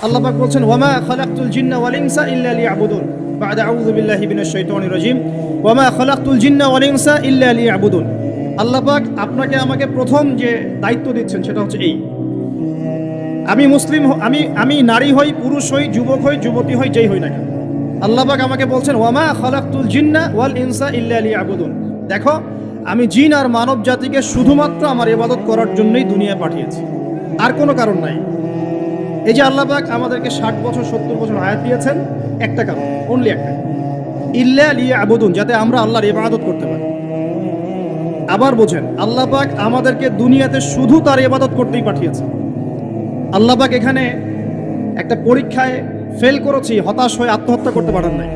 আল্লাহ পাক বলছেন ওয়ামা খালাকতুল জিন্না ওয়াল ইনসা ইল্লা লিয়াবুদুন বা'দা আউযু বিল্লাহি মিনাশ শাইতানির রাজিম ওয়ামা খালাকতুল জিন্না ওয়াল ইনসা ইল্লা লিয়াবুদুন। আল্লাহ পাক আপনাকে আমাকে প্রথম যে দায়িত্ব দিচ্ছেন সেটা হচ্ছে এই, আমি মুসলিম আমি নারী হই, পুরুষ হই, যুবক হই, যুবতী হই, যেই হই না কেন, আল্লাহ পাক আমাকে বলছেন ওয়ামা খালাকতুল জিন্না ওয়াল ইনসা ইল্লা লিয়াবুদুন। দেখো, আমি জিন আর মানব জাতিকে শুধুমাত্র আমার ইবাদত করার জন্যই দুনিয়ায় পাঠিয়েছি, আর কোনো কারণ নাই। এই যে আল্লাহ পাক আমাদেরকে 60 বছর 70 বছর হায়াত দিয়েছেন, একটা কারণ, অনলি একটা, ইল্লা লিয়াবুদুন, যাতে আমরা আল্লাহর ইবাদত করতে পারি। আবার বোঝেন, আল্লাহ পাক আমাদেরকে দুনিয়াতে শুধু তার ইবাদত করতেই পাঠিয়েছে। আল্লাহ পাক এখানে একটা পরীক্ষায় ফেল করেছি হতাশ হয়ে আত্মহত্যা করতে পারেন নাই।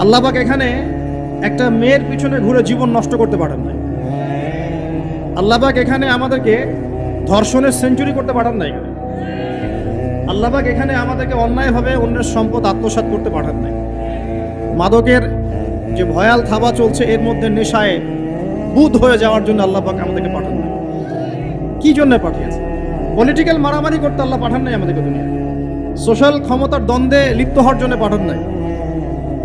আল্লাহ পাক এখানে একটা মেয়ের পিছনে ঘুরে জীবন নষ্ট করতে পারেন নাই। আল্লাহ পাক এখানে আমাদেরকে ধর্ষণের সেঞ্চুরি করতে পারেন নাই। আল্লাহ পাক এখানে আমাদেরকে অন্যায়ভাবে অন্যের সম্পদ আত্মসাৎ করতে পারেন নাই। মাদকের যে ভয়াল থাবা চলছে এর মধ্যে নেশায় বুধ হয়ে যাওয়ার জন্য আল্লাহ পাক আমাদেরকে পাঠান নাই। কি জন্য পাঠিয়েছে? পলিটিক্যাল মারামারি করতে আল্লাহ পাঠান নাই আমাদেরকে দুনিয়া। সোশ্যাল ক্ষমতার দ্বন্দ্বে লিপ্ত হওয়ার জন্য পাঠান নাই।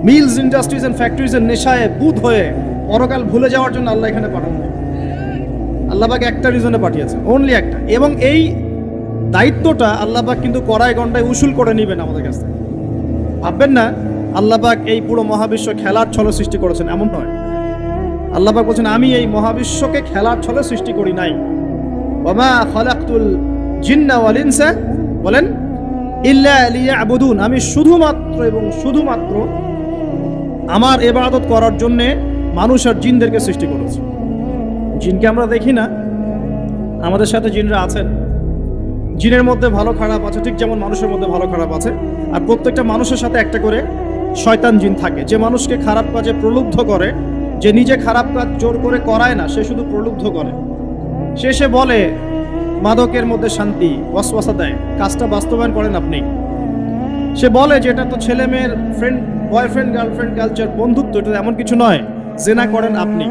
মিলস, ইন্ডাস্ট্রিজ এন্ড ফ্যাক্টরিজের নেশায় বুধ হয়ে পরকাল ভুলে যাওয়ার জন্য আল্লাহ এখানে পাঠান নাই। আল্লাহ পাক একটা রিজনে পাঠিয়েছেন, অনলি একটা। এবং এই দায়িত্বটা আল্লাহ পাক কিন্তু কড়াই গন্ডায় উসুল করে নেবেন আমাদের কাছ থেকে। ভাববেন না আল্লাহ পাক এই পুরো মহাবিশ্ব খেলার ছলে সৃষ্টি করেছেন, এমন নয়। আল্লাহ পাক বলছেন আমি এই মহাবিশ্বকে খেলার ছলে সৃষ্টি করি নাই। ওয়ামা খালাকতুল জিন্না ওয়াল ইনসা, বলেন, ইল্লা লিয়াবুদুন, আমি শুধুমাত্র এবং শুধুমাত্র আমার ইবাদত করার জন্যে মানুষ আর জিনদেরকে সৃষ্টি করেছি। জিনকে আমরা দেখি না, আমাদের সাথে জিনরা আছেন। জিনের মধ্যে ভালো খারাপ আছে, ঠিক যেমন মানুষের মধ্যে ভালো খারাপ আছে। আর প্রত্যেকটা মানুষের সাথে একটা করে শয়তান জিন থাকে, যে মানুষকে খারাপ কাজে প্রলুব্ধ করে, যে নিজে খারাপ কাজ জোর করে করায় না, সে শুধু প্রলুব্ধ করে। সে বলে মাদকের মধ্যে শান্তি, ওয়াসওয়াসা দেয়, কাজটা বাস্তবায়ন করেন আপনি। সে বলে যে এটা তো ছেলে মেয়ের ফ্রেন্ড, বয়ফ্রেন্ড গার্লফ্রেন্ড কালচার, বন্ধুত্ব, এটা এমন কিছু নয়, জেনা করেন আপনি।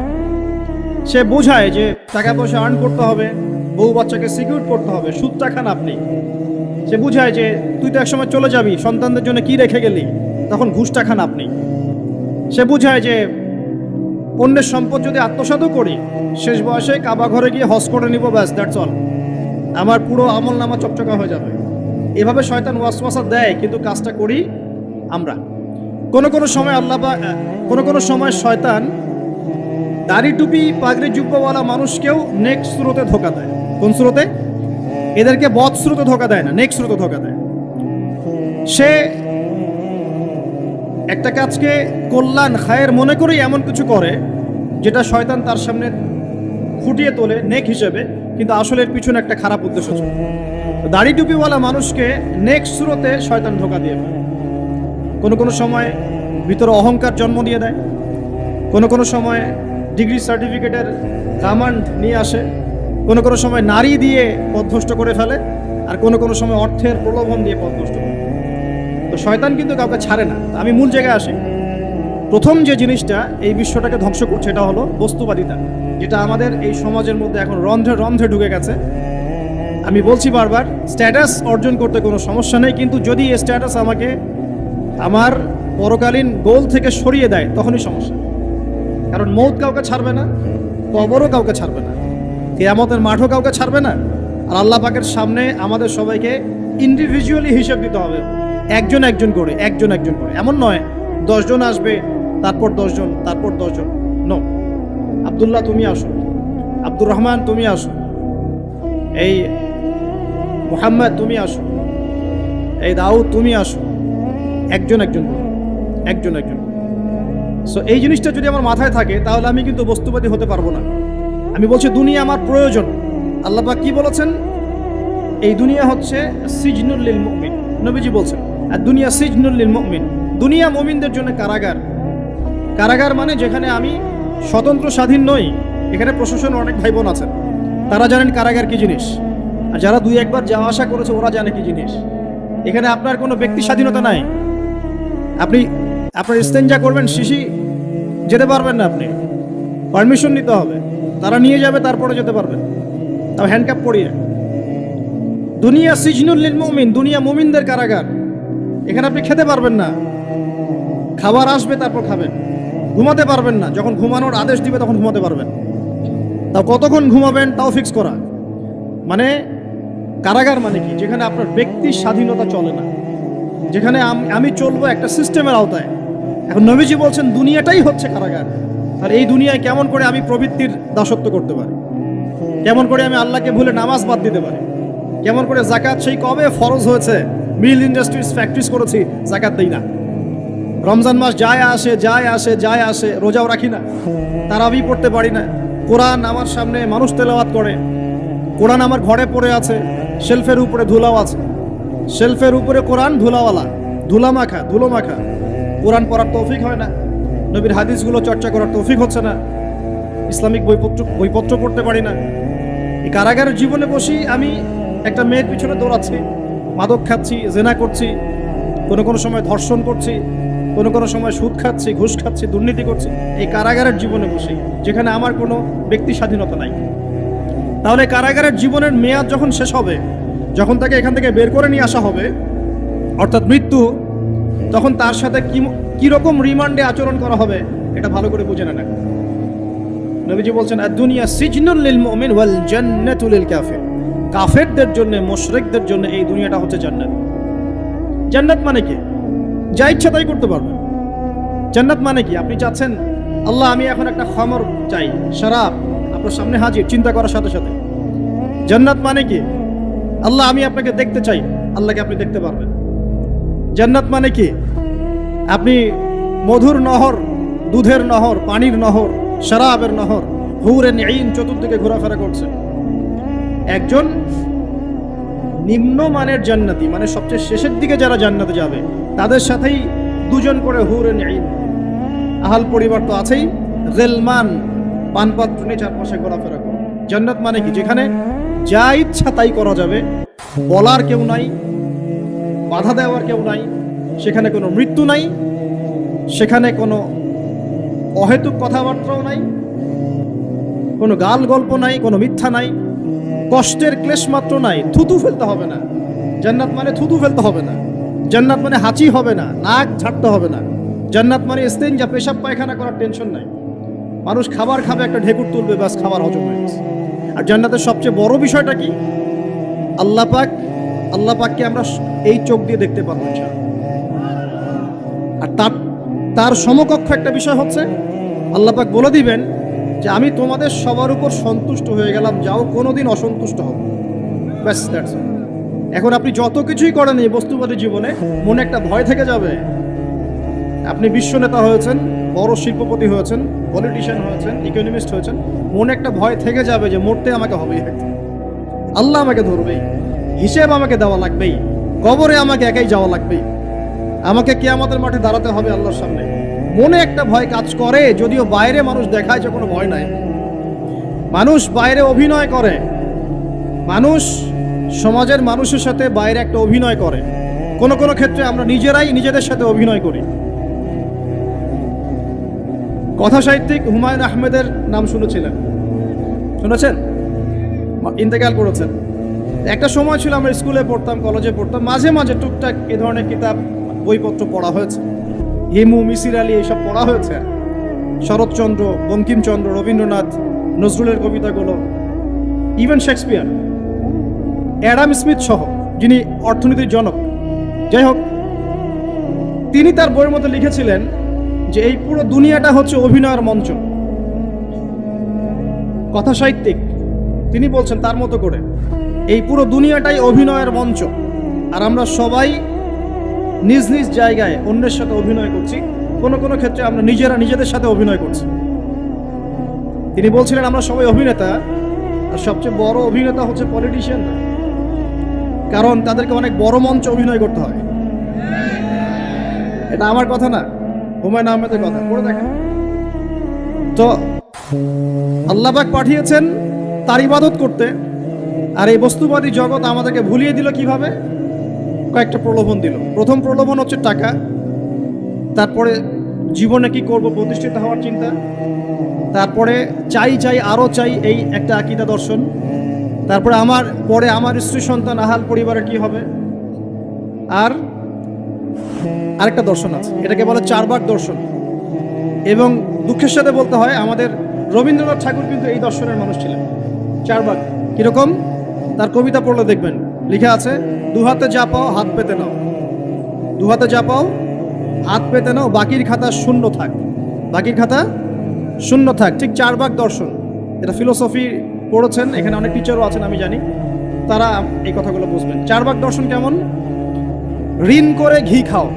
সে বোঝায় যে টাকা পয়সা আর্ন করতে হবে, বউ বাচ্চাকে সিকিউর করতে হবে, সুদটা খান আপনি। সে বুঝায় যে তুই তো একসময় চলে যাবি, সন্তানদের জন্য কি রেখে গেলি, তখন ঘুষটা খান আপনি। সে বুঝায় যে অন্যের সম্পদ যদি আত্মসাৎও করি, শেষ বয়সে কাবা ঘরে গিয়ে হজ করে নিব, ব্যাস, দ্যাটস অল, আমার পুরো আমল নামা চকচকা হয়ে যাবে। এভাবে শয়তান ওয়াসওয়াসা দেয়, কিন্তু কাজটা করি আমরা। কোনো সময় কোনো সময় শয়তান দাড়ি টুপি পাগড়ি জুব্বাওয়ালা মানুষকেও নেক স্রোতে ধোকা দেয়। কোন স্রোতে? এদেরকে বদ স্রোতে ধোকা দেয় না, নেক স্রোতে ধোকা দেয়। সে একটা কাজকে কল্যাণ খায়ের মনে করেই এমন কিছু করে যেটা শয়তান তার সামনে ফুটিয়ে তোলে নেক হিসেবে, কিন্তু আসলে এর পিছনে একটা খারাপ উদ্দেশ্য ছিল। দাড়ি টুপিওয়ালা মানুষকে নেক স্রোতে শয়তান ধোকা দিয়ে ফেলে। কোনো সময় ভিতরে অহংকার জন্ম দিয়ে দেয়, কোনো সময় ডিগ্রি সার্টিফিকেটের কামান্ড নিয়ে আসে, কোনো সময় নারী দিয়ে পথভ্রষ্ট করে ফেলে, আর কোনো সময় অর্থের প্রলোভন দিয়ে পথভ্রষ্ট করে। তো শয়তান কিন্তু কাউকে ছাড়ে না। আমি মূল জায়গায় আসি। প্রথম যে জিনিসটা এই বিশ্বটাকে ধ্বংস করছে এটা হলো বস্তুবাদিতা, যেটা আমাদের এই সমাজের মধ্যে এখন রন্ধ্রে রন্ধ্রে ঢুকে গেছে। আমি বলছি বারবার, স্ট্যাটাস অর্জন করতে কোনো সমস্যা নেই, কিন্তু যদি এই স্ট্যাটাস আমাকে আমার পরকালীন গোল থেকে সরিয়ে দেয়, তখনই সমস্যা। কারণ মৌত কাউকে ছাড়বে না, কবরও কাউকে ছাড়বে না, কিয়ামতের মাঠও কাউকে ছাড়বে না। আর আল্লাহ পাকের সামনে আমাদের সবাইকে ইন্ডিভিজুয়ালি হিসেব দিতে হবে, একজন একজন করে। এমন নয় 10 জন আসবে, তারপর 10 জন, তারপর 10 জন। নো, আব্দুল্লাহ তুমি আসো, আব্দুর রহমান তুমি আসো, এই মুহাম্মদ তুমি আসো, এই দাউদ তুমি আসো, একজন একজন করে। সো এই জিনিসটা যদি আমার মাথায় থাকে, তাহলে আমি কিন্তু বস্তুবাদী হতে পারবো না। আমি বলছি দুনিয়া আমার প্রয়োজন। আল্লাহ পাক কি বলেছেন? এই দুনিয়া হচ্ছে সিজনুল লিল মুমিন, নবীজি বলছেন, আর দুনিয়া সিজনুল লিল মুমিন, দুনিয়া মুমিনদের জন্য কারাগার মানে যেখানে আমি স্বতন্ত্র স্বাধীন নই। এখানে প্রশাসন অনেক ভাই বোন আছেন, তারা জানেন কারাগার কি জিনিস, আর যারা 2-1 বার যাওয়া আসা করেছে ওরা জানে কি জিনিস। এখানে আপনার কোনো ব্যক্তি স্বাধীনতা নাই। আপনি আপনার ইস্তেঞ্জা করবেন, শিশি যেতে পারবেন না, আপনি পারমিশন নিতে হবে, তারা নিয়ে যাবে, তারপরে যেতে পারবেন, তাও হ্যান্ডকাপ পরিয়ে। দুনিয়া সিজনুল লিল মুমিন, দুনিয়া মুমিনদের কারাগার। এখানে আপনি খেতে পারবেন না, খাবার আসবে তারপর খাবেন। ঘুমাতে পারবেন না, যখন ঘুমানোর আদেশ দিবে তখন ঘুমাতে পারবেন। তাও কতক্ষণ ঘুমাবেন তাও ফিক্স করা। মানে কারাগার মানে কি? যেখানে আপনার ব্যক্তির স্বাধীনতা চলে না, যেখানে আমি চলবো একটা সিস্টেমের আওতায়। এখন নবীজি বলছেন দুনিয়াটাই হচ্ছে কারাগার। আর এই দুনিয়ায় কেমন করে আমি প্রবৃত্তির দাসত্ব করতে পারি? কেমন করে আমি আল্লাহকে ভুলে নামাজ বাদ দিতে পারি? কেমন করে জাকাত সেই কবে ফরজ হয়েছে, মিল ইন্ডাস্ট্রিজ ফ্যাক্টরিজ করেছি, জাকাত দেই না। রমজান মাস যায় আসে যায় আসে যায় আসে, রোজাও রাখি না, তারাবি পড়তে পারি না। কোরআন আমার সামনে মানুষ তেলাওয়াত করে, কোরআন আমার ঘরে পড়ে আছে, শেলফের উপরে ধুলাও আছে, শেলফের উপরে কোরআন ধুলাওয়ালা, ধুলো মাখা। কোরআন পড়ার তৌফিক হয় না, নবীর হাদিসগুলো চর্চা করার তৌফিক হচ্ছে না, ইসলামিক বইপত্র পড়তে পারি না। এই কারাগারের জীবনে বসি আমি একটা মেয়ের পিছনে দৌড়াচ্ছি, মাদক খাচ্ছি, জেনা করছি, কোনো সময় ধর্ষণ করছি, কোনো সময় সুদ খাচ্ছি, ঘুষ খাচ্ছি, দুর্নীতি করছি। এই কারাগারের জীবনে বসি, যেখানে আমার কোনো ব্যক্তি স্বাধীনতা নাই। তাহলে কারাগারের জীবনের মেয়াদ যখন শেষ হবে, যখন তাকে এখান থেকে বের করে নিয়ে আসা হবে, অর্থাৎ মৃত্যু, তখন তার সাথে কিরকম রিমান্ডে আচরণ করা হবে এটা ভালো করে বুঝে নেন। নবীজি বলছেন দুনিয়া সিজনুল লিল মুমিন ওয়াল জান্নাতু লিল কাফির। কাফেরদের জন্য, মুশরিকদের জন্য এই দুনিয়াটা হচ্ছে জান্নাত। জান্নাত মানে কি? যা ইচ্ছা তাই করতে পারবেন। জান্নাত মানে কি? আপনি চাচ্ছেন আল্লাহ আমি এখন একটা খামর চাই, শরাব আপনার সামনে হাজির, চিন্তা করার সাথে সাথে। জান্নাত মানে কি? আল্লাহ আমি আপনাকে দেখতে চাই, আল্লাহকে আপনি দেখতে পারবেন। জান্নাত মানে কি? আপনি মধুর নহর, দুধের নহর, পানির নহর, শরাবের নহর, হুরে নিঈন চতুর্দিকে ঘোরাফেরা করছে। একজন নিম্নমানের জান্নাতি, মানে সবচেয়ে শেষের দিকে যারা জান্নাতে যাবে, তাদের সাথেই দুজন করে হুরে নিঈন, আহাল পরিবার তো আছেই, গেলমান পানপাত্র নিয়ে চারপাশে ঘোরাফেরা করে। জান্নাত মানে কি? যেখানে যা ইচ্ছা তাই করা যাবে, বলার কেউ নাই, বাধা দেওয়ার কেউ নাই, সেখানে কোনো মৃত্যু নাই, সেখানে কোনো অহেতুক কথাবার্তাও নাই, কোনো গাল গল্প নাই, কোনো মিথ্যা নাই, কষ্টের ক্লেশ মাত্র নাই। থুতু ফেলতে হবে না। জান্নাত মানে থুতু ফেলতে হবে না। জান্নাত মানে হাঁচি হবে না, নাক ঝাড়তে হবে না। জান্নাত মানে ইস্তেঞ্জা, পেশাব পায়খানা করার টেনশন নাই। মানুষ খাবার খাবে, একটা ঢেকুর তুলবে, ব্যাস খাবার হজম হয়ে গেছে। আর জান্নাতের সবচেয়ে বড় বিষয়টা কি? আল্লাহ পাককে আমরা এই চোখ দিয়ে দেখতে পারবো। আর তার সমকক্ষ একটা বিষয় হচ্ছে আল্লাহ পাক বলে দিবেন যে আমি তোমাদের সবার উপর সন্তুষ্ট হয়ে গেলাম, যাও কোনোদিন অসন্তুষ্ট হবে। ব্যাস, দ্যাটস অল। এখন আপনি যত কিছুই করেন এই বস্তুবাদী জীবনে, মনে একটা ভয় থেকে যাবে। আপনি বিশ্ব নেতা হয়েছেন, বড় শিল্পপতি হয়েছেন, পলিটিশিয়ান হয়েছেন, ইকোনমিস্ট হয়েছেন, মনে একটা ভয় থেকে যাবে যে মরতে আমাকে হবেই, আল্লাহ আমাকে ধরবেই, হিসেব আমাকে দেওয়া লাগবেই, কবরে আমাকে একাই যাওয়া লাগবেই, আমাকে কিয়ামতের মাঠে দাঁড়াতে হবে আল্লাহর সামনে। মনে একটা ভয় কাজ করে, যদিও বাইরে মানুষ দেখায় যে কোনো ভয় নাই। মানুষ বাইরে অভিনয় করে, মানুষ সমাজের মানুষের সাথে বাইরে একটা অভিনয় করে। কোনো ক্ষেত্রে আমরা নিজেরাই নিজেদের সাথে অভিনয় করি। কথা সাহিত্যিক হুমায়ুন আহমেদের নাম শুনেছেন? ইন্তেকাল করেছেন। একটা সময় ছিল আমরা স্কুলে পড়তাম, কলেজে পড়তাম, মাঝে মাঝে টুকটাক এ ধরনের কিতাব বইপত্র পড়া হয়েছে। হিমু, মিসির আলী এইসব পড়া হয়েছে। শরৎচন্দ্র, বঙ্কিমচন্দ্র, রবীন্দ্রনাথ, নজরুলের কবিতাগুলো, ইভেন শেক্সপিয়ার, অ্যাডাম স্মিথ সহ, যিনি অর্থনীতির জনক। যাই হোক, তিনি তার বইয়ের মধ্যে লিখেছিলেন যে এই পুরো দুনিয়াটা হচ্ছে অভিনয়ের মঞ্চ। কথা সাহিত্যিক তিনি বলছেন তার মতো করে এই পুরো দুনিয়াটাই অভিনয়ের মঞ্চ, আর আমরা সবাই নিজ নিজ জায়গায় অন্যের সাথে অভিনয় করছি। কোনো ক্ষেত্রে আমরা নিজেদের সাথে অভিনয় করছি। তিনি বলছিলেন আমরা সবাই অভিনেতা, আর সবচেয়ে বড় অভিনেতা হচ্ছে পলিটিশিয়ান, কারণ তাদেরকে অনেক বড় মঞ্চ অভিনয় করতে হয়। এটা আমার কথা না, হুমায়ুন আহমেদের কথা, পড়ে দেখেন তো। আল্লাহ পাক পাঠিয়েছেন তার ইবাদত করতে, আর এই বস্তুবাদী জগৎ আমাদেরকে ভুলিয়ে দিল কিভাবে? কয়েকটা প্রলোভন দিল। প্রথম প্রলোভন হচ্ছে টাকা, তারপরে জীবনে কি করব, প্রতিষ্ঠিত হওয়ার চিন্তা, তারপরে চাই আরো চাই, এই একটা আকীদা দর্শন, তারপরে আমার স্ত্রী সন্তান আহাল পরিবারের কি হবে। আর আরেকটা দর্শন আছে, এটাকে বলে চারবাক দর্শন। এবং দুঃখের সাথে বলতে হয়, আমাদের রবীন্দ্রনাথ ঠাকুর কিন্তু এই দর্শনের মানুষ ছিলেন। চারবাক কিরকম, তার কবিতা পড়লে দেখবেন লিখা আছে, দুহাতে যা পাও হাত পেতে নাও, দুহাতে যা পাও হাত পেতে নাও, বাকির খাতা শূন্য থাক, বাকির খাতা শূন্য থাক। ঠিক চারবাক দর্শন, এটা ফিলোসফি পড়েছেন, এখানে অনেক টিচারও আছেন আমি জানি, তারা এই কথাগুলো বুঝবেন। চারবাক দর্শন কেমন, ঋণ করে ঘি খাও,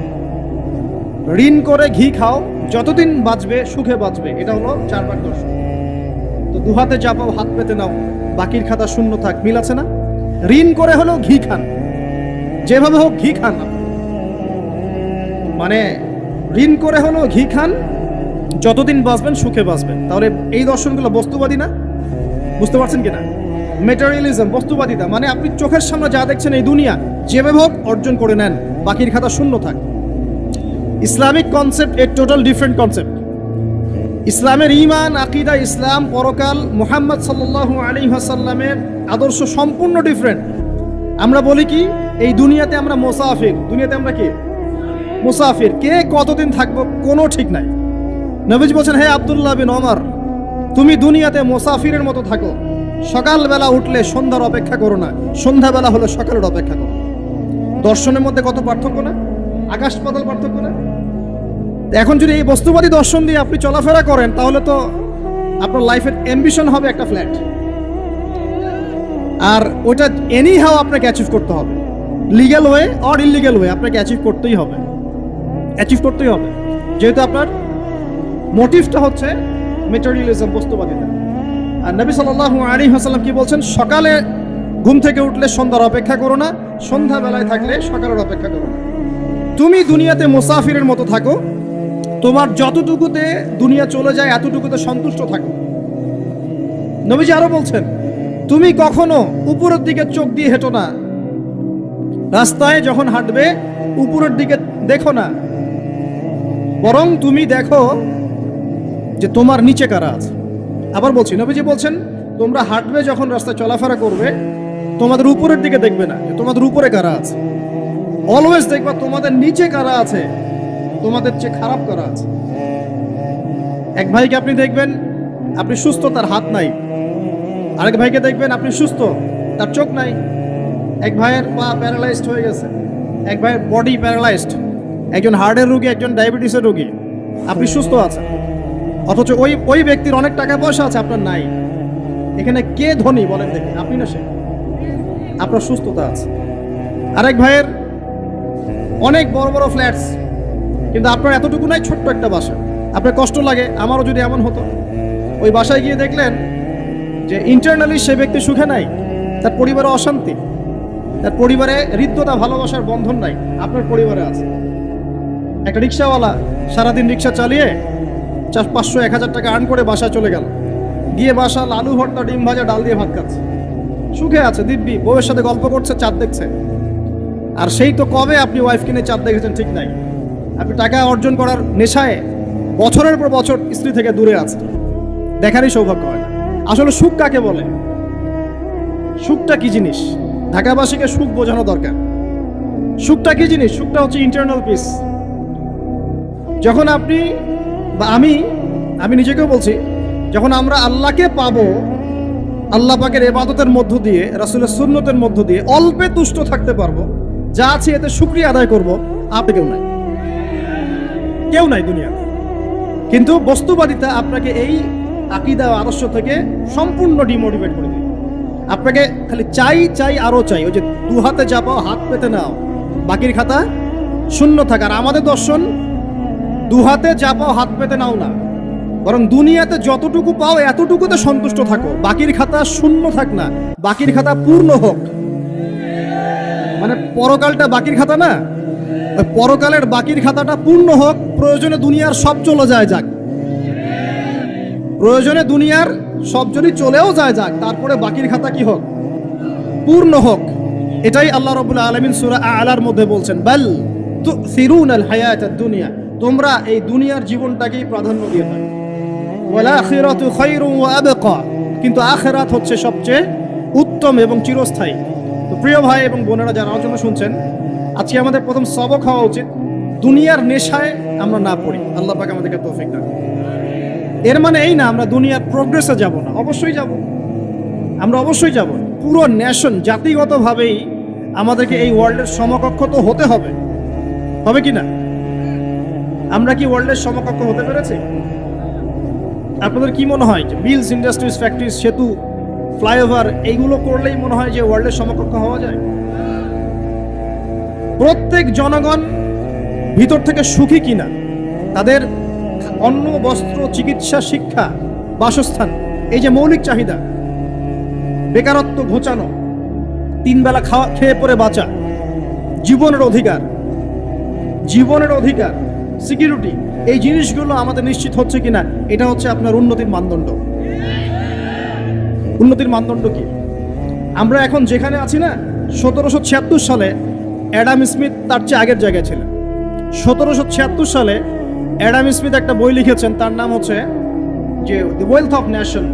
ঋণ করে ঘি খাও, যতদিন বাঁচবে সুখে বাঁচবে, এটা হলো চারবাক দর্শন। তো দুহাতে যা পাও হাত পেতে নাও, বাকির খাতা শূন্য থাক, মিল আছে না? ঋণ করে হলেও ঘি খান, যেভাবে হোক ঘি খান, মানে ঋণ করে হলেও ঘি খান, যতদিন বাঁচবেন সুখে বাঁচবেন। তাহলে এই দর্শনগুলো বস্তুবাদী না? বুঝতে পারছেন কিনা? মেটেরিয়ালিজম, বস্তুবাদিতা, মানে আপনি চোখের সামনে যা দেখছেন এই দুনিয়া, যেভাবে হোক অর্জন করে নেন, বাকির খাতা শূন্য থাক। ইসলামিক কনসেপ্ট এ টোটাল ডিফারেন্ট কনসেপ্ট। ইসলামের ঈমান, আকীদা, ইসলাম, পরকাল, মুহাম্মদ সাল্লাল্লাহু আলাইহি ওয়াসাল্লামের আদর্শ সম্পূর্ণ ডিফারেন্ট। আমরা বলি কি, এই দুনিয়াতে আমরা মুসাফির, দুনিয়াতে আমরা কি মুসাফির, কে কতদিন থাকবো কোনো ঠিক নাই। নবীজি বলছেন, হে আব্দুল্লাহ বিন ওমর, তুমি দুনিয়াতে মুসাফিরের মতো থাকো, সকালবেলা উঠলে সন্ধ্যার অপেক্ষা করো না, সন্ধ্যাবেলা হলে সকালের অপেক্ষা করো। দর্শনের মধ্যে কত পার্থক্য না, আকাশ পাতাল পার্থক্য না? এখন যদি এই বস্তুবাদী দর্শন দিয়ে আপনি চলাফেরা করেন, তাহলে তো আপনার লাইফের অ্যাম্বিশন হবে একটা ফ্ল্যাট, আর ওটা এনি হাও আপনাকে অ্যাচিভ করতে হবে, legal way or illegal way, আপনাকে অ্যাচিভ করতেই হবে, অ্যাচিভ করতেই হবে, যেহেতু আপনার মোটিভটা হচ্ছে মেটেরিয়ালিজম, বস্তুবাদিতা। আর নবী সাল্লাল্লাহু আলাইহি ওয়াসাল্লাম কি বলছেন, সকালে ঘুম থেকে উঠলে সন্ধ্যার অপেক্ষা করো না, সন্ধ্যাবেলায় থাকলে সকালের অপেক্ষা করো না। তুমি দুনিয়াতে মুসাফিরের মতো থাকো, তোমার যতটুকুতে দুনিয়া চলে যায় এতটুকুতে সন্তুষ্ট থাকো। নবীজি আরো বলছেন, তুমি কখনো উপরের দিকে চোখ দিয়ে হেঁটো না, রাস্তায় যখন হাঁটবে উপরের দিকে দেখো না, বরং তুমি দেখো যে তোমার নিচে কারা আছে। আবার বলছি, নবীজি বলছেন, তোমরা হাঁটবে যখন রাস্তায় চলাফেরা করবে, তোমাদের উপরের দিকে দেখবে না যে তোমাদের উপরে কারা আছে, অলওয়েজ দেখবা তোমাদের নিচে কারা আছে, তোমাদের চেয়ে খারাপ কারা আছে। এক ভাইকে আপনি দেখবেন আপনি সুস্থ, তার হাত নাই। আরেক ভাইকে দেখবেন আপনি সুস্থ, তার চোখ নাই। এক ভাইয়ের পা প্যারালাইজড হয়ে গেছে, এক ভাইয়ের বডি প্যারালাইজড, একজন হার্টের রোগী, একজন ডায়াবেটিসের রোগী। আপনি সুস্থ আছেন, অথচ ওই ব্যক্তির অনেক টাকা পয়সা আছে, আপনার নাই। এখানে কে ধনী বলেন দেখি, আপনি না সে? আপনার সুস্থতা আছে। আরেক ভাইয়ের অনেক বড় বড় ফ্ল্যাটস, কিন্তু আপনার এতটুকু নাই, ছোট্ট একটা বাসা। আপনার কষ্ট লাগে, আমারও যদি এমন হতো। ওই বাসায় গিয়ে দেখলেন যে ইন্টারনালি সে ব্যক্তি সুখে নাই, তার পরিবারে অশান্তি, তার পরিবারে হৃদ্যতা ভালোবাসার বন্ধন নাই, আপনার পরিবারে আছে। একটা রিক্সাওয়ালা সারাদিন রিক্সা চালিয়ে 500-1000 টাকা আর্ন করে বাসায় চলে গেল, গিয়ে বাসা আলু ভর্তা, ডিম ভাজা, ডাল দিয়ে ভাত খাচ্ছে, সুখে আছে দিব্যি, বউয়ের সাথে গল্প করছে, চাঁদ দেখছে। আর সেই তো কবে আপনি ওয়াইফ কিনে চাঁদ দেখেছেন ঠিক নাই, আপনি টাকা অর্জন করার নেশায় বছরের পর বছর স্ত্রী থেকে দূরে আছে, দেখারই সৌভাগ্য হয় না। আসলে সুখ কাকে বলে, সুখটা কি জিনিস, ঢাকাবাসীকে সুখ বোঝানো দরকার। সুখটা কি জিনিস? সুখটা হচ্ছে ইন্টারনাল পিস। যখন আপনি বা আমি নিজেকেও বলছি, যখন আমরা আল্লাহকে পাবো, আল্লাহ পাকের ইবাদতের মধ্য দিয়ে, রাসূলের সুন্নতের মধ্য দিয়ে অল্পে তুষ্ট থাকতে পারবো, যা আছে এতে শুকরিয়া আদায় করব, আপনি কেউ নাই দুনিয়াতে। কিন্তু বস্তুবাদিতা আপনাকে এই আকীদা আদর্শ থেকে সম্পূর্ণ ডিমোটিভেট করে দেবে। আপনাকে খালি চাই আরো চাই, ওই যে দু হাতে যা পাও হাত পেতে নাও, বাকির খাতা শূন্য থাকার। আমাদের দর্শন দু হাতে যা পাও হাত পেতে নাও না, বরং দুনিয়াতে যতটুকু পাও এতটুকুতে সন্তুষ্ট থাকো, বাকির খাতা শূন্য থাক না, বাকির খাতা পূর্ণ হোক। মানে পরকালটা বাকির খাতা না, ওই পরকালের বাকির খাতাটা পূর্ণ হোক। প্রয়োজনে দুনিয়ার সব চলে যায় যাক, প্রয়োজনে দুনিয়ার সব যদি চলেও যায় যাক, তারপরে বাকির খাতা কি হোক? পূর্ণ হোক। এটাই আল্লাহ রাব্বুল আলামিন সূরা আ'লার মধ্যে বলছেন, বাল তুসিরুনাল হায়াতাদ দুনিয়া, তোমরা এই দুনিয়ার জীবনটাকেই প্রাধান্য দিয়ে থাকো। ওয়াল আখিরাতু খায়রুন ওয়া আবকা, কিন্তু আখিরাত হচ্ছে সবচেয়ে উত্তম এবং চিরস্থায়ী। তো প্রিয় ভাই এবং বোনেরা যারা আলোচনা শুনছেন, আজকে আমাদের প্রথম সবক হওয়া উচিত দুনিয়ার নেশায় আমরা না পড়ি। আল্লাহ পাক আমাদেরকে তৌফিক দান। এর মানে এই না আমরা দুনিয়ার প্রোগ্রেসে যাব না, অবশ্যই যাব, আমরা অবশ্যই যাব। পুরো নেশন জাতিগতভাবেই আমাদেরকে এই ওয়ার্ল্ডের সমকক্ষ তো হতে হবে, হবে কি না? আমরা কি ওয়ার্ল্ডের সমকক্ষ হতে পেরেছি? আপনাদের কি মনে হয় যে মিলস, ইন্ডাস্ট্রিজ, ফ্যাক্টরিজ, সেতু, ফ্লাইওভার এইগুলো করলেই মনে হয় যে ওয়ার্ল্ডের সমকক্ষ হওয়া যায়? প্রত্যেক জনগণ ভিতর থেকে সুখী কিনা, তাদের অন্ন, বস্ত্র, চিকিৎসা, শিক্ষা, বাসস্থান, এই যে মৌলিক চাহিদা, বেকারত্ব ঘোচানো, 3 বেলা খেয়ে পরে বাঁচা, জীবনের অধিকার, সিকিউরিটি, এই জিনিসগুলো আমাদের নিশ্চিত হচ্ছে কিনা, এটা হচ্ছে আপনার উন্নতির মানদণ্ড। উন্নতির মানদণ্ড কি? আমরা এখন যেখানে আছি না, 1776 সালে অ্যাডাম স্মিথ তার চেয়ে আগের জায়গায় ছিলেন। 1776 সালে অ্যাডাম স্মিথ একটা বই লিখেছেন, তার নাম হচ্ছে যে দি ওয়েলথ অফ নেশন,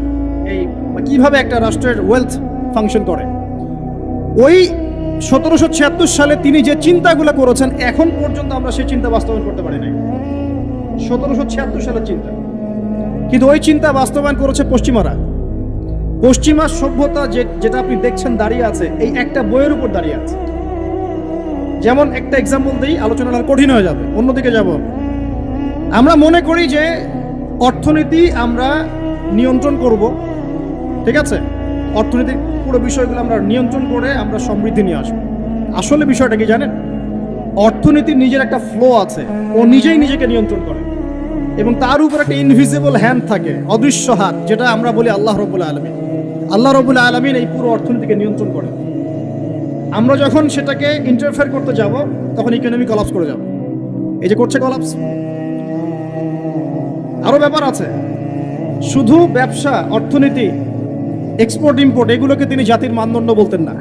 এই কিভাবে একটা রাষ্ট্রের ওয়েলথ ফাংশন করে। ওই 1776 সালে তিনি যে চিন্তাগুলো করেছেন, এখন পর্যন্ত আমরা সেই চিন্তা বাস্তবায়ন করতে পারি নাই। 1776 সালের চিন্তা, কিন্তু ওই চিন্তা বাস্তবায়ন করেছে পশ্চিমারা। পশ্চিমা সভ্যতা যেটা আপনি দেখছেন দাঁড়িয়ে আছে, এই একটা বইয়ের উপর দাঁড়িয়ে আছে। যেমন একটা এক্সাম্পল দিই, আলোচনাটা কঠিন হয়ে যাবে, অন্যদিকে যাব। আমরা মনে করি যে অর্থনীতি আমরা নিয়ন্ত্রণ করব, ঠিক আছে, অর্থনৈতিক পুরো বিষয়গুলো আমরা নিয়ন্ত্রণ করে আমরা সমৃদ্ধি নিয়ে আসবো। আসলে বিষয়টা কি জানেন? অর্থনীতির নিজের একটা ফ্লো আছে, ও নিজেই নিজেকে নিয়ন্ত্রণ করে, এবং তার উপর একটা ইনভিজিবল হ্যান্ড থাকে, অদৃশ্য হাত, যেটা আমরা বলি আল্লাহ রাব্বুল আলামিন। আল্লাহ রাব্বুল আলামিন এই পুরো অর্থনীতিকে নিয়ন্ত্রণ করে। আমরা যখন সেটাকে ইন্টারফেয়ার করতে যাব, তখন ইকোনমি কলাপস করে যাব। এই যে করছে কলাপস। আরো ব্যাপার আছে, শুধু ব্যবসা, অর্থনীতি, এক্সপোর্ট ইম্পোর্ট, এগুলোকে তিনি জাতির মানদণ্ড বলতেন না।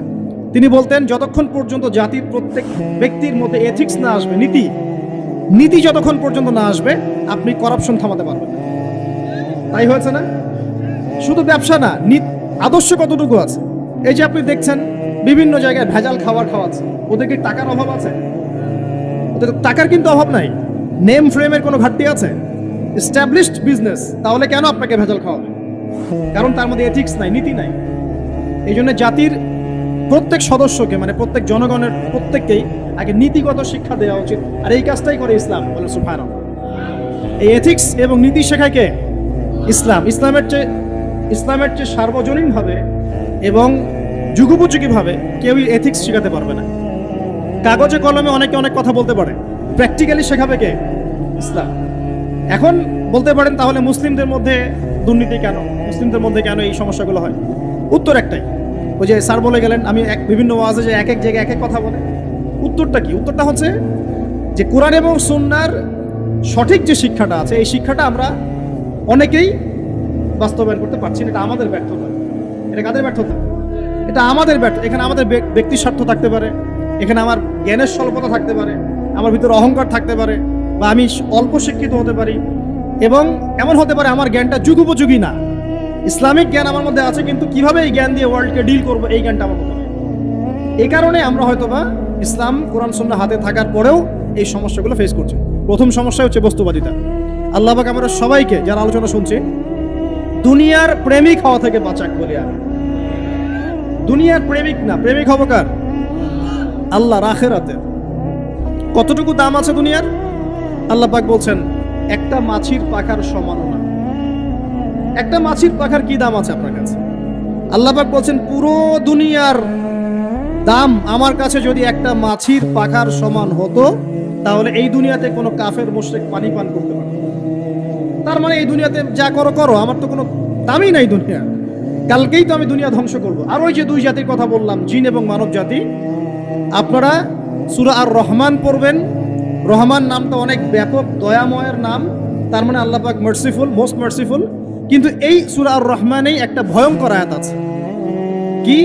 তিনি বলতেন যতক্ষণ পর্যন্ত জাতির প্রত্যেক ব্যক্তির মধ্যে এথিক্স না আসবে, নীতি যতক্ষণ পর্যন্ত না আসবে, আপনি করাপশন থামাতে পারবেন না। তাই হয়েছে না? শুধু ব্যবসা না, আদর্শ কতটুকু আছে? এই যে আপনি দেখছেন বিভিন্ন জায়গায় ভেজাল খাবার খাওয়াচ্ছে, ওদের কি টাকার অভাব আছে? ওদের টাকার কিন্তু অভাব নাই। নেম ফ্রেমের কোনো ঘাটতি আছে? এস্টাবলিশড বিজনেস, তাহলে কেন আপনাকে ভেজাল খাওয়াবে? কারণ তার মধ্যে এথিক্স নাই, নীতি নাই। এই জন্য জাতির প্রত্যেক সদস্যকে, মানে প্রত্যেক জনগণের প্রত্যেককেই আগে নীতিগত শিক্ষা দেওয়া উচিত। আর এই কাজটাই করে ইসলাম, বলে সুবহানাল্লাহ। এই এথিক্স এবং নীতি শেখায় কে? ইসলাম। ইসলামের চেয়ে সার্বজনীনভাবে এবং যুগোপযোগীভাবে কেউই এথিক্স শেখাতে পারবে না। কাগজে কলমে অনেকে অনেক কথা বলতে পারে, প্র্যাকটিক্যালি শেখাবে কে? ইসলাম। এখন বলতে পারেন তাহলে মুসলিমদের মধ্যে দুর্নীতি কেন, মুসলিমদের মধ্যে কেন এই সমস্যাগুলো হয়? উত্তর একটাই, ওই যে স্যার বলে গেলেন, আমি বিভিন্ন ওয়াজে যে এক এক জায়গায় এক এক কথা বলে। উত্তরটা কি? উত্তরটা হচ্ছে যে কোরআন এবং সুন্নাহর সঠিক যে শিক্ষাটা আছে, এই শিক্ষাটা আমরা অনেকেই বাস্তবায়ন করতে পারছি না। এটা আমাদের ব্যর্থতা। এটা কাদের ব্যর্থতা? এটা আমাদের ব্যর্থ। এখানে আমাদের ব্যক্তির স্বার্থ থাকতে পারে, এখানে আমার জ্ঞানের স্বল্পতা থাকতে পারে, আমার ভিতরে অহংকার থাকতে পারে, বা আমি অল্প শিক্ষিত হতে পারি, এবং এমন হতে পারে আমার জ্ঞানটা যুগোপযোগী না। ইসলামিক জ্ঞান আমার মধ্যে আছে, কিন্তু কিভাবে এই জ্ঞান দিয়ে ওয়ার্ল্ডকে ডিল করবো, এই জ্ঞানটা আমার মধ্যে নেই। এই কারণে আমরা হয়তোবা ইসলাম, কোরআন সুন্নাহ হাতে থাকার পরেও এই সমস্যাগুলো ফেস করছি। প্রথম সমস্যা হচ্ছে বস্তুবাদিতা। আল্লাহ পাক আমরা সবাইকে, যারা আলোচনা শুনছি, দুনিয়ার প্রেমিক হওয়া থেকে বাঁচাক বলি আমি। দুনিয়ার প্রেমিক না, প্রেমিক হবো কার? আল্লাহর, আখিরাতের। কতটুকু দাম আছে দুনিয়ার? আল্লাহ পাক বলছেন একটা মাছির পাখার সমান না। একটা মাছির পাখার কি দাম আছে আপনার কাছে? আল্লাহ পাক বলছেন পুরো দুনিয়ার দাম আমার কাছে যদি একটা মাছির পাখার সমান হতো, তাহলে এই দুনিয়াতে কোনো কাফের মুশরিক পানি পান করতে পারত। তার মানে এই দুনিয়াতে যা করো করো, আমার তো কোনো দামই নাই দুনিয়া। কালকেই তো আমি দুনিয়া ধ্বংস করব। আর ওই যে দুই জাতির কথা বললাম, জিন এবং মানব জাতি, আপনারা সূরা আর রহমান পড়বেন। রহমান নামটা অনেক ব্যাপক, দয়াময়ের নাম, তার মানে আল্লাহ পাক মার্সিফুল, মোস্ট মার্সিফুল। কিন্তু এই সূরা আর রহমানেই একটা ভয়ঙ্কর আয়াত আছে, কি?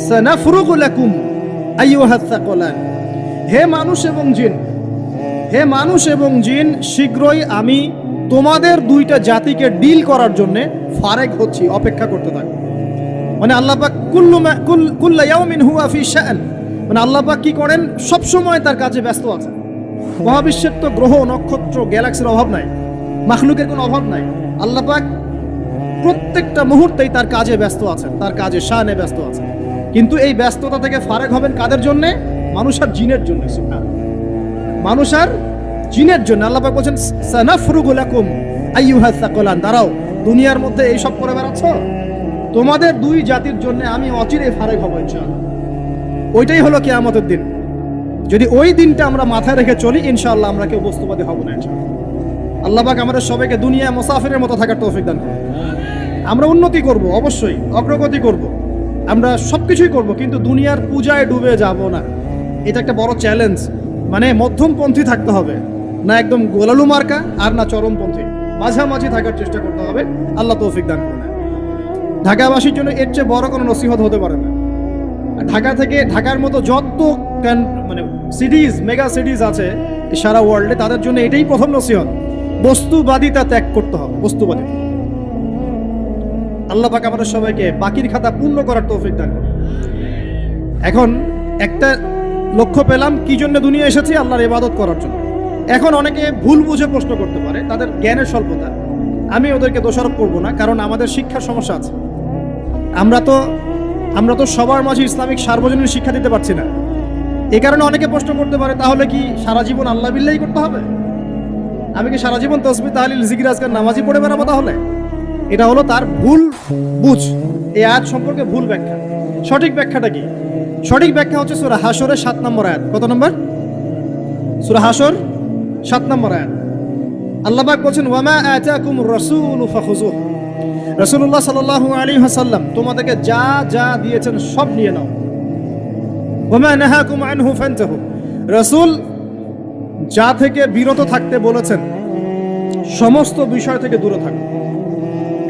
সানাফরুগু লাকুম আইয়ুহাস সাকলান। হে মানুষ এবং জিন, হে মানুষ এবং জিন, শীঘ্রই আমি তোমাদের দুইটা জাতিকে ডিল করার জন্য ফারেক হচ্ছি, অপেক্ষা করতে থাকো। মানে আল্লাহ পাক কুল্লা ইয়াউমিন হুয়া ফি শাআন, মানে আল্লাহ পাক কি করেন, সব সময় তার কাজে ব্যস্ত আছেন। মহাবিশ্বের তো গ্রহ নক্ষত্র গ্যালাক্সির অভাব নাই, মাখলুকের কোনো অভাব নাই। আল্লাহ পাক প্রত্যেকটা মুহূর্তেই তার কাজে ব্যস্ত আছেন, তার কাজে শানে ব্যস্ত আছেন। কিন্তু এই ব্যস্ততা থেকে ফারেক হবেন কাদের জন্য? মানুষ আর জিনের জন্য। মানুষ আর জিনের জন্য। আল্লাহ পাক বলেন সানাফরুগু লাকুম আইয়ুহাস সাকলান, দাঁড়াও, দুনিয়ার মধ্যে এই সব করে বেড়াচ্ছ, তোমাদের দুই জাতির জন্য আমি অচিরে ফারেক হব ইনশাআল্লাহ। ওইটাই হলো কিয়ামতের দিন। যদি ওই দিনটা আমরা মাথায় রেখে চলি, ইনশাআল্লাহ আমরা কেউ বস্তুবাদী হব না ইনশাআল্লাহ। আল্লাহ পাক আমাদের সবাইকে দুনিয়া মুসাফিরের মতো থাকার তৌফিক দান করুন। আমরা উন্নতি করব, অবশ্যই অগ্রগতি করব, আমরা সবকিছুই করব, কিন্তু দুনিয়ার পূজায় ডুবে যাব না। এটা একটা বড় চ্যালেঞ্জ। মানে মধ্যমপন্থী থাকতে হবে, না একদম গোলালু মার্কা আর না চরমপন্থী, মাঝামাঝি থাকার চেষ্টা করতে হবে। আল্লাহ তৌফিক দান করুন। ঢাকাবাসীর জন্য এর চেয়ে বড় কোনো নসিহত হতে পারে না। ঢাকা থেকে, ঢাকার মতো যত মানে সিটিজ, মেগা সিটিজ আছে সারা ওয়ার্ল্ডে, তাদের জন্য এটাই প্রথম নসিহত, বস্তুবাদিতা ত্যাগ করতে হবে। বস্তুবাদিতা। আল্লাহ পাক আমাদের সবাইকে বাকির খাতা পূর্ণ করার তৌফিক দান করুন। এখন একটা লক্ষ্য পেলাম, কি জন্য দুনিয়া এসেছি? আল্লাহর ইবাদত করার জন্য। এখন অনেকে ভুল বুঝে প্রশ্ন করতে পারে, তাদের জ্ঞানের স্বল্পতা। আমি ওদেরকে দোষারোপ করব না, কারণ আমাদের শিক্ষার সমস্যা আছে। আমরা তো সবার মাঝে ইসলামিক সার্বজনীন শিক্ষা দিতে পারছি না। এই কারণে অনেকে প্রশ্ন করতে পারে, তাহলে কি সারা জীবন আল্লাহ বিল্লাহি করতে হবে? আমি কি সারা জীবন তাসবিহ তাহলিল জিকির আজকার নামাজি পড়ে বেড়াবো? তাহলে এটা হলো তার ভুল বুঝ। এই আয়াত সম্পর্কে ভুল ব্যাখ্যা। সঠিক ব্যাখ্যাটা কি? সঠিক ব্যাখ্যা হচ্ছে সূরা হাশরের 7 নম্বর আয়াত। কত নম্বর? সূরা হাশর 7 নম্বর আয়াত। আল্লাহ পাক বলেন, ওয়ামা আতাকুমুর রাসূলু ফাখুযুহু। রাসূলুল্লাহ সাল্লাল্লাহু আলাইহি ওয়াসাল্লাম তোমাদেরকে যা যা দিয়েছেন সব নিয়ে নাও। ওয়ামা নাহাকুম আনহু ফান্তাহু। রাসূল যা থেকে বিরত থাকতে বলেছেন সমস্ত বিষয় থেকে দূরে থাকো।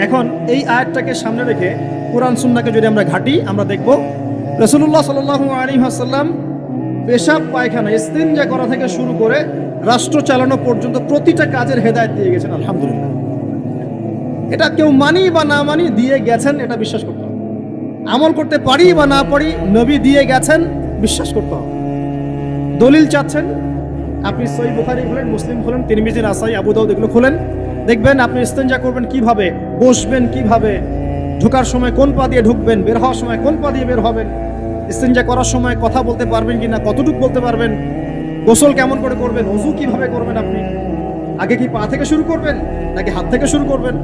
এখন এই আয়াতটাকে সামনে রেখে কোরআন সুন্নাহকে যদি আমরা ঘাঁটি, আমরা দেখব রাসূলুল্লাহ সাল্লাল্লাহু আলাইহি ওয়াসাল্লাম পেশাব পায়খানা ইস্তিনজা করা থেকে শুরু করে রাষ্ট্র চালানো পর্যন্ত প্রতিটা কাজের হেদায়েত দিয়ে গেছেন। আলহামদুলিল্লাহ। এটা কেউ মানি বা না মানি, দিয়ে গেছেন, এটা বিশ্বাস করতে হবে। আমল করতে পারি বা না পারি, নবী দিয়ে গেছেন, বিশ্বাস করতে হবে। দলিল চাচ্ছেন, আপনি সহিহ বুখারী খুলেন, মুসলিম খুলেন, তিরমিজি, নাসাই, আবু দাউদ এগুলো খুলেন, দেখবেন আপনি ইস্তেঞ্জা করবেন কিভাবে, বসবেন কিভাবে, ঢোকার সময় কোন পা দিয়ে ঢুকবেন, বের হওয়ার সময় কোন পা দিয়ে বের হবেন, ইস্তেঞ্জা করার সময় কথা বলতে পারবেন কিনা, কতটুকু বলতে পারবেন, গোসল কেমন করে করবেন, ওযু কিভাবে করবেন, আপনি আগে কি পা থেকে শুরু করবেন নাকি হাত থেকে শুরু করবেন,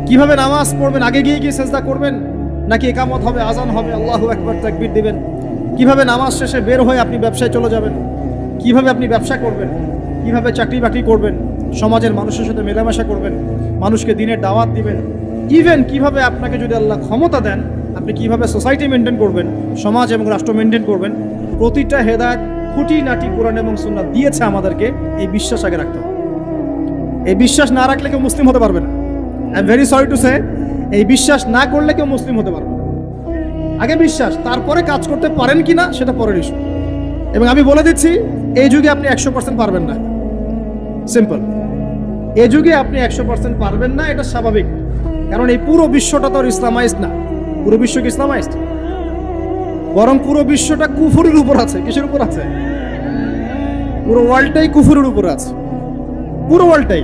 কিভাবে নামাজ পড়বেন, আগে গিয়ে সেজদা করবেন নাকি ইকামত হবে, আজান হবে, আল্লাহু আকবার তাকবীর দিবেন, কিভাবে নামাজ শেষে বের হয়ে আপনি ব্যবসায় চলে যাবেন, কিভাবে আপনি ব্যবসা করবেন, কিভাবে চাকরি বাকরি করবেন, সমাজের মানুষের সাথে মেলামেশা করবেন, মানুষকে দিনের দাওয়াত দিবেন, ইভেন কিভাবে আপনাকে যদি আল্লাহ ক্ষমতা দেন আপনি কিভাবে সোসাইটি মেনটেন করবেন, সমাজ এবং রাষ্ট্র মেনটেন করবেন, প্রতিটা হেদায়েত খুঁটিনাটি কোরআন এবং সুন্নাহ দিয়েছে আমাদেরকে। এই বিশ্বাস আগে রাখতে হবে। এই বিশ্বাস না রাখলে কেউ মুসলিম হতে পারবে না। I am very sorry to say, এই বিশ্বাস না করলে কেউ মুসলিম হতে পারবে না। আগে বিশ্বাস, তারপরে কাজ করতে পারেন কিনা সেটা পরের ইস্যু। এবং আমি বলে দিচ্ছি, এই যুগে আপনি 100% পারবেন না। সিম্পল, এই যুগে আপনি 100% পারবেন না, এটা স্বাভাবিক। কারণ এই পুরো বিশ্বটা তো ইসলামাইজড না। পুরো বিশ্ব কি ইসলামাইজড? বরং পুরো বিশ্বটা কুফরের উপর আছে। কিসের উপর আছে? পুরো ওয়ার্ল্ডটাই কুফরের উপর আছে, পুরো ওয়ার্ল্ডটাই।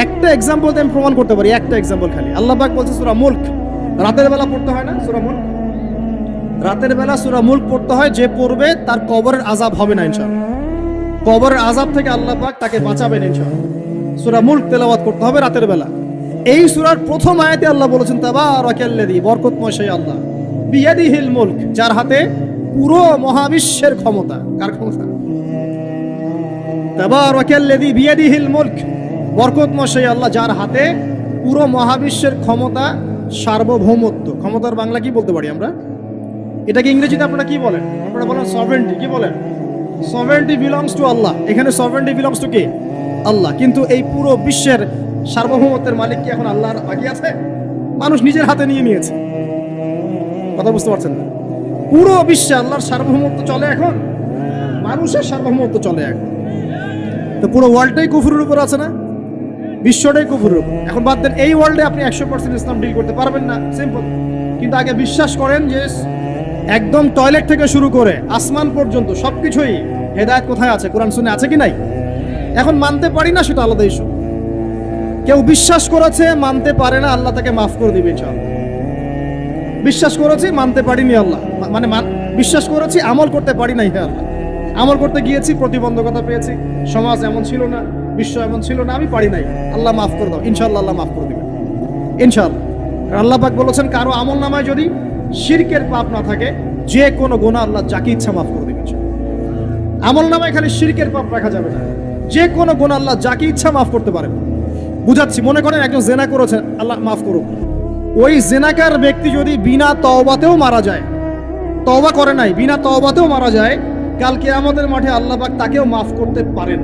একটা এক্সাম্পল দিয়ে আমি প্রমাণ করতে পারি, একটা এক্সাম্পল খালি। আল্লাহ পাক বলছে সূরা মুলক, রাতের বেলা পড়তে হয় না সূরা মুলক? রাতের বেলা সূরা মুলক পড়তে হয়, যে পড়বে তার কবরের আযাব হবে না ইনশাআল্লাহ। কবরের আযাব থেকে আল্লাহ পাক তাকে বাঁচাবেন ইনশাআল্লাহ। সূরা মুলক তেলাওয়াত করতে হবে রাতের বেলা। এই সূরার প্রথম আয়াতে আল্লাহ বলেছেন, তাবারাকাল্লাযী, বরকতময় সেই আল্লাহ, বিয়াদিহিল মুলক, যার হাতে পুরো মহাবিশ্বের ক্ষমতা। কার ক্ষমতা? তাবারাকাল্লাযী বিয়াদিহিল মুলক, বরকতময় সেই আল্লাহ যার হাতে পুরো মহাবিশ্বের ক্ষমতা, সার্বভৌমত্ব। ক্ষমতার বাংলা কি বলতে পারি আমরা? এটাকে ইংরেজিতে আপনারা কি বলেন? আপনারা বলেন সভারেন্টি। কি বলেন? সভারেন্টি বিলংস টু আল্লাহ। এখানে সভারেন্টি বিলংস টু কে? আল্লাহ। কিন্তু এই পুরো বিশ্বের সার্বভৌমত্বের মালিক কি এখন আল্লাহর বাকি আছে? মানুষ নিজের হাতে নিয়ে নিয়েছে। কথা বুঝতে পারছেন না? পুরো বিশ্বে আল্লাহর সার্বভৌমত্ব চলে এখন, মানুষের সার্বভৌমত্ব চলে এখন। তো পুরো ওয়ার্ল্ডটাই কুফরের উপর আছে না? বিশ্বটাই কুফরের উপর। এখন বাদ দেন, এই ওয়ার্ল্ডে আপনি 100% ইসলাম ডিল করতে পারবেন না। সিম্পল, কিন্তু আগে বিশ্বাস করেন যে একদম টয়লেট থেকে শুরু করে আসমান পর্যন্ত সবকিছুই হেদায়েত কোথায় আছে, কোরআন শুনে আছে কি নাই? এখন মানতে পারি না, সেটা আলাদা ইস্যু। কেউ বিশ্বাস করেছে, মানতে পারে না, আল্লাহ তাকে মাফ করে দিবে ইনশাআল্লাহ। বিশ্বাস করেছি, মানতে পারিনি, আল্লাহ মানে বিশ্বাস করেছি, আমল করতে পারি নাই, হে আল্লাহ আমল করতে গিয়েছি, প্রতিবন্ধকতা পেয়েছি, সমাজ এমন ছিল না, বিশ্ব এমন ছিল না, আমি পারি নাই, আল্লাহ মাফ করে দাও। ইনশাআল্লাহ আল্লাহ মাফ করে দিবেন ইনশাআল্লাহ। কারণ আল্লাহ পাক বলেছেন, কারো আমল নামায় যদি শিরকের পাপ না থাকে, যে কোনো গুনাহ আল্লাহ যাকে ইচ্ছা মাফ করে দিবেন। আমল নামায় খালি শিরকের পাপ রাখা যাবে না, যে কোনো গুনাহ আল্লাহ যাকে ইচ্ছা মাফ করতে পারেন। বুঝাচ্ছি, মনে করেন একজন জেনা করেছেন, আল্লাহ মাফ করুক। ওই জেনাকার ব্যক্তি যদি বিনা তওবাতেও মারা যায়, তওবা করে নাই, বিনা তওবাতেও মারা যায়, কালকে আমাদের মাঠে আল্লাহ পাক তাকেও মাফ করতে পারেন।